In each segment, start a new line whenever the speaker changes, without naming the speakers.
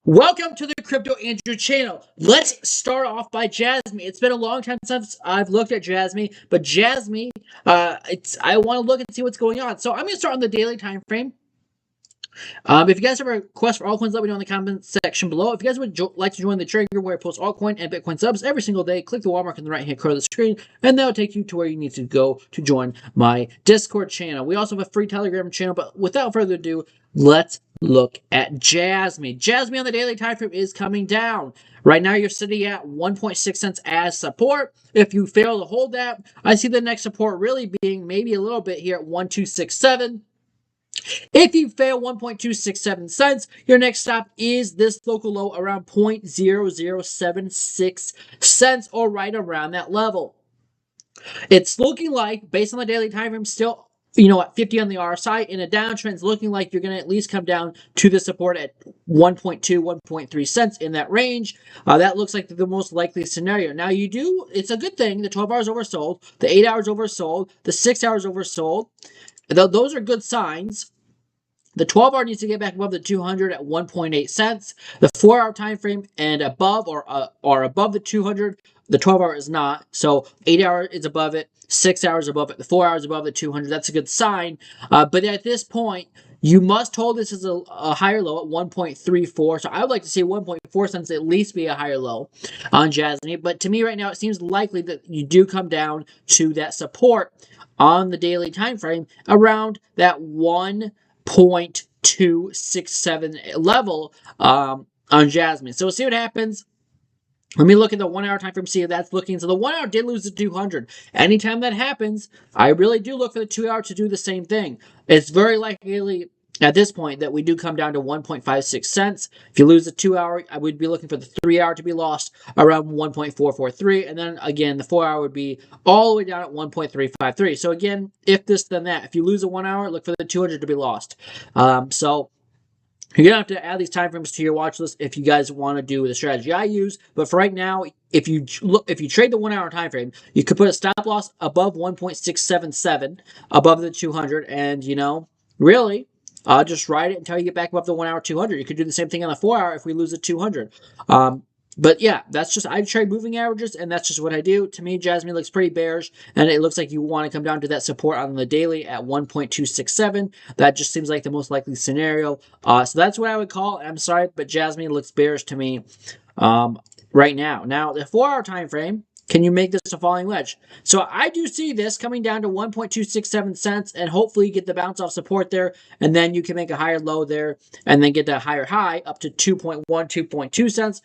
Welcome to the Crypto Andrew channel. Let's start off by JASMY. It's been a long time since I've looked at JASMY, but JASMY, I want to look and see what's going on. So I'm going to start on the daily time frame. If you guys have a request for altcoins, let me know in the comment section below. If you guys would like to join the Trigger where I post altcoin and Bitcoin subs every single day, click the watermark in the right-hand corner of the screen, and that'll take you to where you need to go to join my Discord channel. We also have a free Telegram channel, but without further ado, let's look at JASMY. JASMY on the daily time frame is coming down. Right now, you're sitting at 1.6 cents as support. If you fail to hold that, I see the next support really being maybe a little bit here at 1.267. If you fail 1.267 cents, your next stop is this local low around 0.0076 cents or right around that level. It's looking like, based on the daily time frame, still at 50 on the RSI, in a downtrend, it's looking like you're going to at least come down to the support at 1.2, 1.3 cents in that range. That looks like the most likely scenario. Now, it's a good thing. The 12 hours oversold, the 8 hours oversold, the 6 hours oversold. Those are good signs. The 12-hour needs to get back above the 200 at 1.8 cents. The 4-hour time frame and above or above the 200. The 12-hour is not. So 8-hour is above it. 6 hours above it. The 4 hours above the 200. That's a good sign. But at this point, you must hold this as a higher low at 1.34. So I would like to see 1.4 cents at least be a higher low on JASMY. But to me right now, it seems likely that you do come down to that support on the daily time frame around that 1.267 level on JASMY. So we'll see what happens. Let me look at the 1 hour time frame, see if that's looking. So the 1 hour did lose the 200. Anytime that happens, I really do look for the 2 hour to do the same thing. It's very likely at this point that we do come down to 1.56 cents. If you lose the 2 hour, I would be looking for the 3 hour to be lost around 1.443. And then again, the 4 hour would be all the way down at 1.353. So again, if this, then that. If you lose a 1 hour, look for the 200 to be lost. So you're going to have to add these time frames to your watch list if you guys want to do the strategy I use. But for right now, if you trade the 1 hour time frame, you could put a stop loss above 1.677, above the 200, and really just ride it until you get back above the 1 hour 200. You could do the same thing on the 4 hour if we lose the 200. But yeah, I trade moving averages, and that's just what I do. To me, JASMY looks pretty bearish, and it looks like you want to come down to that support on the daily at 1.267. That just seems like the most likely scenario. So that's what I would call it. I'm sorry, but JASMY looks bearish to me right now. Now, the 4 hour time frame, can you make this a falling wedge? So I do see this coming down to 1.267 cents and hopefully get the bounce off support there, and then you can make a higher low there and then get that higher high up to 2.1, 2.2 cents.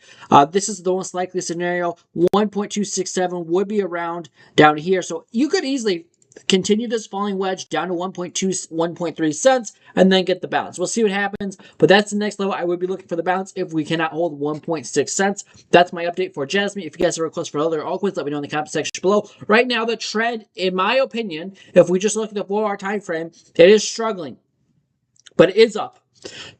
This is the most likely scenario. 1.267 would be around down here. So you could easily continue this falling wedge down to 1.2, 1.3 cents and then get the bounce. We'll see what happens, but that's the next level. I would be looking for the bounce if we cannot hold 1.6 cents. That's my update for JASMY. If you guys have a request for other altcoins, let me know in the comment section below. Right now, the trend, in my opinion, if we just look at the 4 hour time frame, it is struggling, but it is up.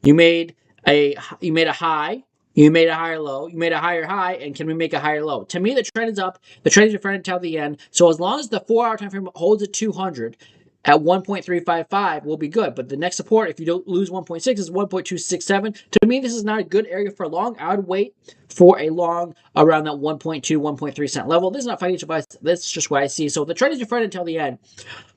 You made a high. You made a higher low, you made a higher high, and can we make a higher low? To me, the trend is up. The trend is your friend until the end. So as long as the 4 hour time frame holds at 200 at 1.355, we'll be good. But the next support, if you don't lose 1.6, is 1.267. To me, this is not a good area for a long. I would wait for a long around that 1.2, 1.3 cent level. This is not financial advice. That's just what I see. So the trend is your friend until the end.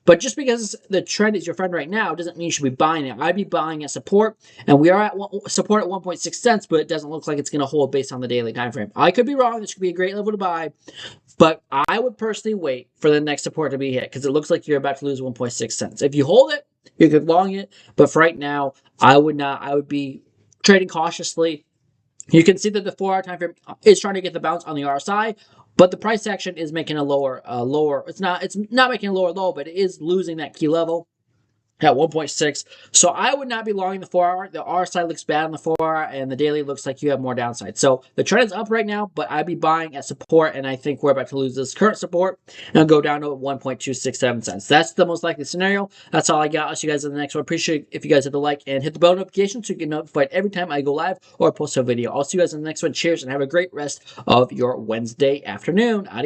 But just because the trend is your friend right now doesn't mean you should be buying it. I'd be buying at support, and we are at support at 1.6 cents, but it doesn't look like it's going to hold based on the daily time frame. I could be wrong. This could be a great level to buy, but I would personally wait for the next support to be hit because it looks like you're about to lose 1.6 cents. If you hold it, you could long it, but for right now, I would not. I would be trading cautiously. You can see that the 4 hour time frame is trying to get the bounce on the RSI. But the price action is making a lower. It's not making a lower low, but it is losing that key level at 1.6. So I would not be longing the 4 hour. The RSI looks bad on the 4 hour, and the daily looks like you have more downside. So the trend is up right now, but I'd be buying at support, and I think we're about to lose this current support and go down to 1.267 cents. That's the most likely scenario. That's all I got. I'll see you guys in the next one. Appreciate if you guys hit the like and hit the bell notification so you get notified every time I go live or post a video. I'll see you guys in the next one. Cheers, and have a great rest of your Wednesday afternoon. Adios.